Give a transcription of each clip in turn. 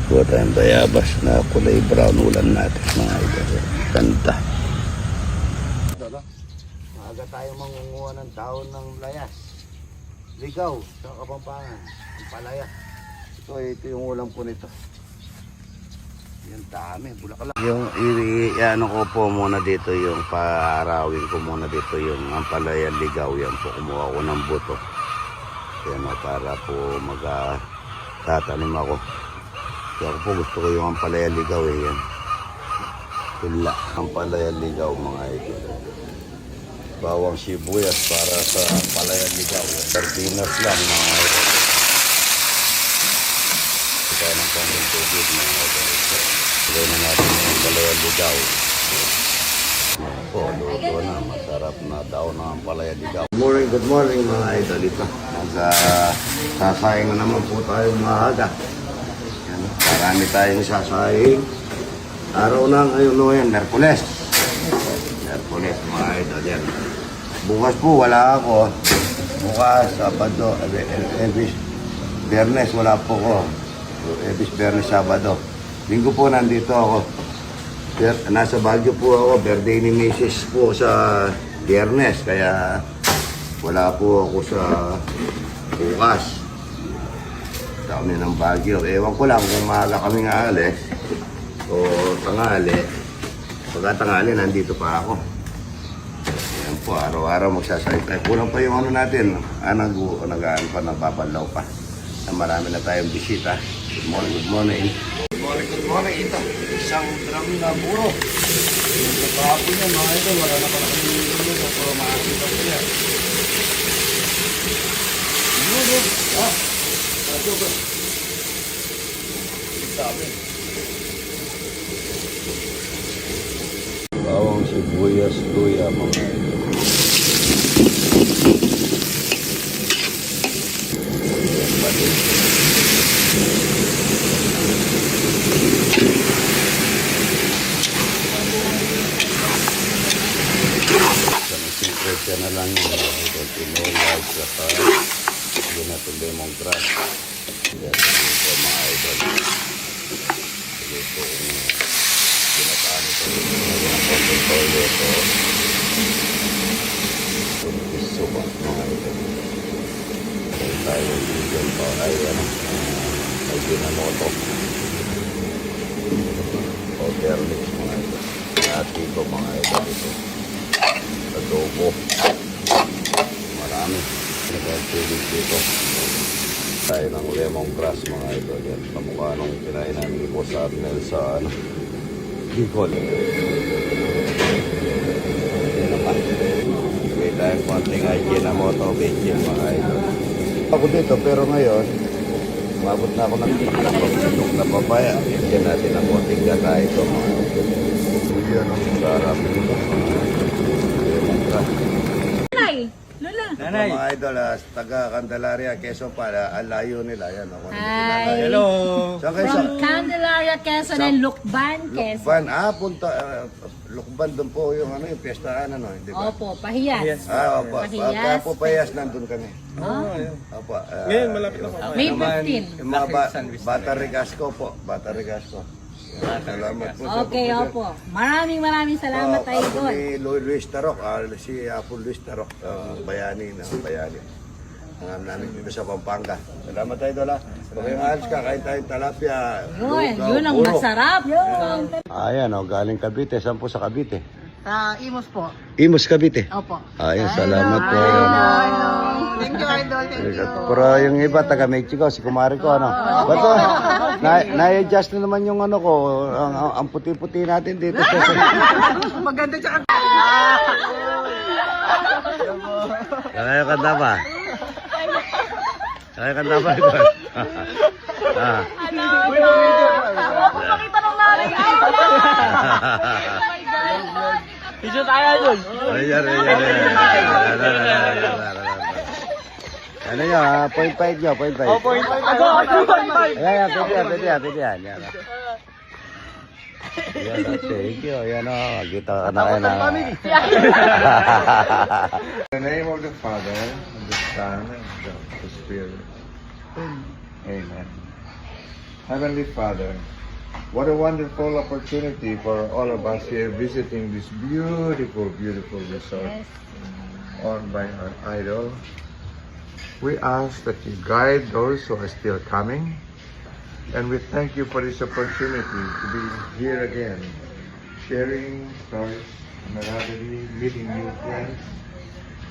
Kuha tayong bayabas na kulay brown ulan natin mga idol. Ganda. Maaga tayo mangunguha ng taon ng layas. Ligaw sa Kapampangan. Ang palaya. Ito yung ulam ko nito. Yan dami. Bulaklak. Yung ano ko po muna dito, yung paarawin ko muna dito yung ang palaya ligaw. Yan po. Kumuha ko ng buto. Yan o, para po magtatanim ako. Kaya ako po gusto ko yung ampalaya ligaw yan. Tula, ampalaya ligaw mga idol. Bawang sibuyas para sa ampalaya ligaw. Sardinas lang mga idol. Ito ng panggang tubig mga idol. Ito na natin yung ampalaya ligaw. Po, luto na. Masarap na daw ng ampalaya ligaw. Good morning mga idol. Ito. Sasayang na naman po tayo maaga. Marami tayong sasahing. Araw na ngayon no yan, Merkules. Merkules mga idol yan. Bukas po wala ako. Bukas, Sabado, Biyernes wala po ko. Biyernes, Sabado. Linggo po nandito ako. Nasa Baguio po ako. Birthday ni Mrs. po sa Biyernes. Kaya wala po ako sa bukas. Kami ng Baguio. Ewan ko lang kung maaga kami nga alis o tanghali. Pagka tanghali, nandito pa ako. Ayan po, araw-araw magsasaytay. Kulang pa yung ano natin. Nag-aan pa, nababalaw pa. Marami na tayong bisita. Good morning, good morning. Good morning, good morning. Ito, isang drum na buro. Yung sa kahapon yan, mga ito, wala na pala kami nito. Pero makakita ko yan. Bawang sibuyas, luya mga secret na lang yung tinola sa hindi natin lemongrass. Ito mga idol. Ito yung pinataan ito. Ito. Piso ba mga idol. Ito tayo dyan pa. Ay ginamoto. Powder mix mga idol. At ito mga idol ito. Adobo. Marami. Nagatulig dito. Tayo ng lemongrass mga idol. Yan. Kamukha nung kinain namin ni Boss Arnel sa Bicol. Yan na pa. May tayong konting Ajinomoto Beijing mga idol. Ako dito pero ngayon umabot na ako ng pagsunok na papaya. Yan natin ang konting gata ito mga idol. Yan ang sarap nito mga lemongrass. Nanay. Mga idol, taga Candelaria, Quezon pala, ang layo nila. Yan, ako. Hi. Hello. Saan kayo From Candelaria, Quezon and Lucban, Quezon. Lukban. Punta. Lukban doon po yung yung piyestaan, di ba? Opo, Pahiyas. Opo. Pahiyas. Pagka po Pahiyas, nandun kami. Opo. Ngayon, malapit ako. May naman, 15. Yung mga Bata Rigasco po. Bata Rigasco. Salamat po. Okay, opo. Maraming salamat tayo Ako doon. ni Luis Tarok, si Apo Luis Tarok, bayani. Ang namin dito sa Pampanga. Salamat tayo doon. Kung yung alis ka, kain tayong talapia. Yun ang masarap. Ayan, galing Cavite. Saan po sa Cavite? Sa Imos po. Imus, Cavite. Opo. Ayan, salamat po. Hello. Thank you, Idol. Thank you. Pero yung iba, taga Mexico, si kumari ko, Bato, na-adjust na naman yung ko, ang puti-puti natin dito. Maganda siya. Kaya kanta ba? Kaya kanta ba ito? Opo, pakita nung narin. Video tayo doon. Ayan. Ano nyo, 0.5 nyo, 0.5. Oh, 0.5. Ako, 2.5. Ayan, pwede yan. Yan, thank you. Ayan kita ka na kayo na. In the name of the Father, and the Son, and of the Spirit. Amen. Heavenly Father, what a wonderful opportunity for all of us here visiting this beautiful, beautiful resort owned by our idol. We ask that you guide those who are still coming, and we thank you for this opportunity to be here again, sharing stories, camaraderie, meeting new friends,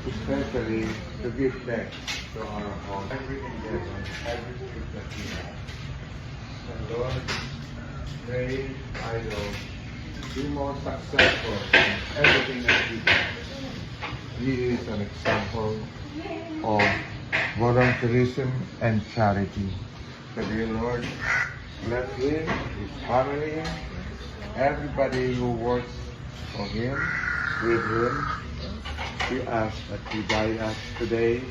especially to give thanks to our home, every endeavor, everything that we have. And Lord, may idol be more successful in everything that he does. He is an example of volunteerism and charity. So dear Lord, bless him, his family, everybody who works for him, with him. We ask that you guide us today.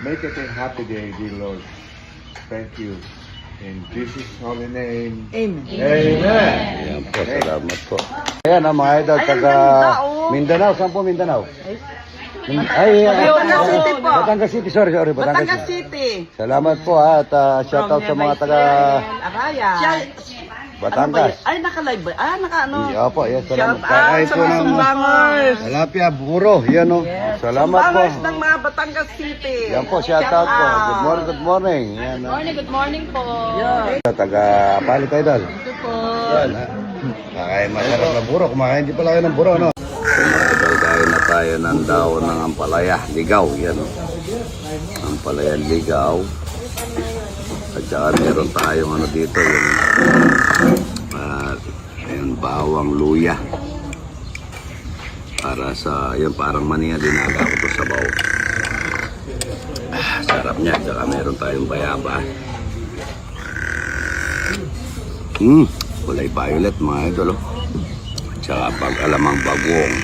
Make it a happy day, dear Lord. Thank you. In Jesus' holy name. Amen. Amen. Ayan po, salamat po. Ayan mga idol, taga Mindanao. Saan po Mindanao? Batangas City po. Batangas City, sorry. Batangas City. Salamat po at shoutout sa mga taga Araya. Batangas. Ay, naka-live ba? Ah, naka-ano? Iya po, yes, salamat. Shout out sa mga sumbangers. Tilapia, buro, yan o. Salamat po. Sumbangers ng mga Batangas City. Yan po, shoutout po. Good morning. Yan, Good morning po. taga Palit Idol. Ito po. Yan, ha. Kakain masarap na buro. Kumakain din pala kayo ng buro, no? Mga idol, kain na tayo ng daon ng ampalaya. Ligaw, yan o. Ampalaya ligaw. At saka meron tayong ano dito, yung bawang luya. Para sa, yun parang maniya dinaga ko to sa baw. Sarap niya, at saka meron tayong bayaba. Kulay violet mga idol. At saka pag-alamang bagong.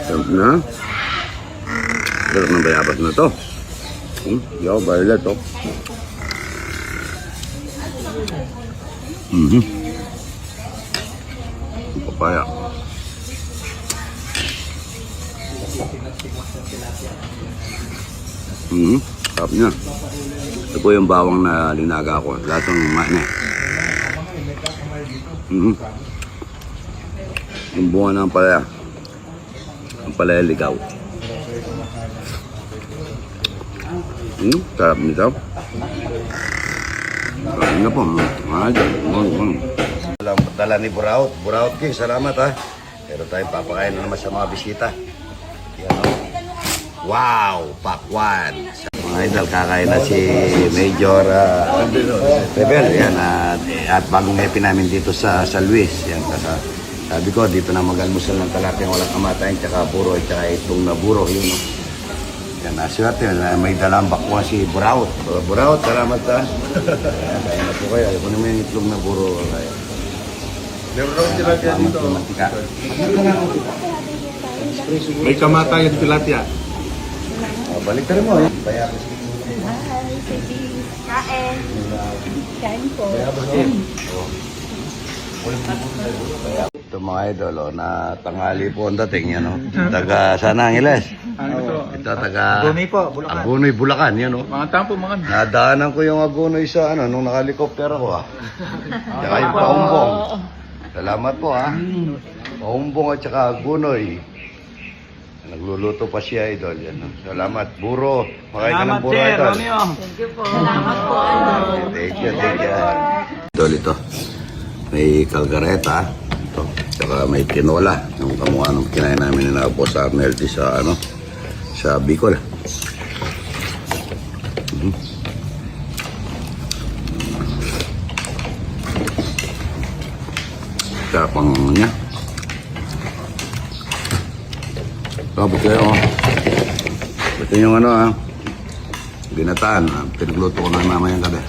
Sarap na. Sarap ng bayabas na to. Yo, violet to. Papaya. Sarap niya. Ito po yung bawang na linaga ko. Lahat ng mani. Yung bunga ng palaya. Ang palaya ligaw. Sarap nito. Sarap na po. Dala ni Buraot. Buraot King, salamat ha. Pero tayo papakain na naman sa mga bisita. Yan o. Wow! Pakwan! Mga idol, kakain na si Major Rebel. Yan, at bagong hepe namin dito sa Luis. Yan, sabi ko, dito na mag-almusal ng talapia walang kamatayan, tsaka puro, tsaka itong na buro. Yun o. Yan, swerte. May dalang bakwa si Buraot. Buraot, salamat ha. Kaya na po kayo. Ayaw ko naman yung itlog na buro. Meron daw tilapia dito. Mantika. May kamatayan tilapia. Balik ka rin mo. Bayabas. Kain. Kain po. Ito mga idol, na tanghali po ang dating. Yan, taga sana Angeles. Ito taga Agunoy po, Bulacan. Agunoy, Bulacan. Yan, Mga tampo, mga nadaanan ko yung Agunoy sa nung nakalikopter ako Tsaka yung Paumbong. Salamat po Paumbong at saka Agunoy. Nagluluto pa siya idol. Yan, salamat. Buro. Makain ka ng buro idol. Thank you po. Salamat po. Thank you. Idol ito. May kalgareta. Ito. Tsaka may tinola. Yung kamukha nung kinain namin na po sa Melty sa sa Bicol. Tapang niya. Tapos kayo. Ito yung ginataan. Pinagluto ko na mamayang gabi.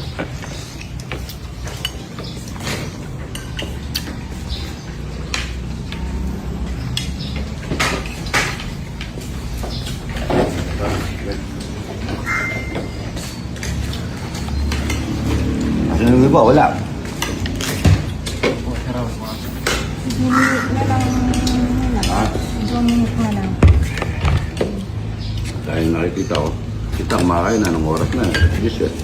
Ano ba? Wala. Dahil nakikita ko, Kita kumakain, anong oras na? Yes, eh.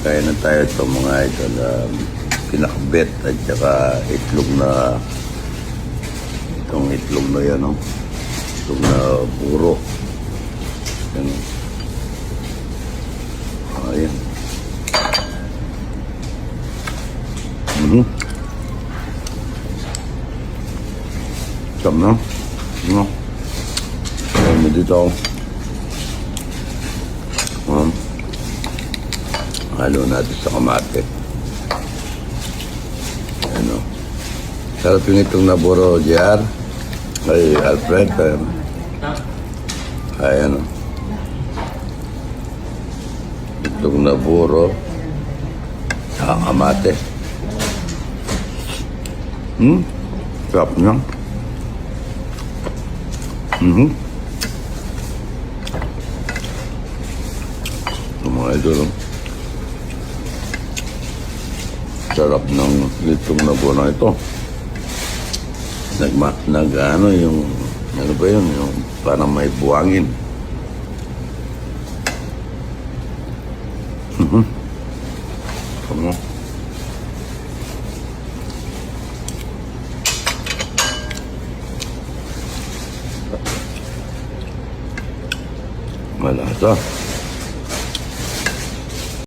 Kaya na tayo itong mga ito na pinakbet at saka itlog na itong itlog na yan, no? Itlog na puro. Yan. Ayan. Sarap na. Ano? Ayan mo dito ako. Halo natin sa kamate. Ano? Sarap yung itong naburo, JR. Ay, Alfred. Ay, ano? Itong naburo. Sa kamate. Sarap niya. Ito mga idol. Sarap ng litong naburo na ito. Ano yung, ano ba yun? Yung parang may buwangin. Ano? Malasa.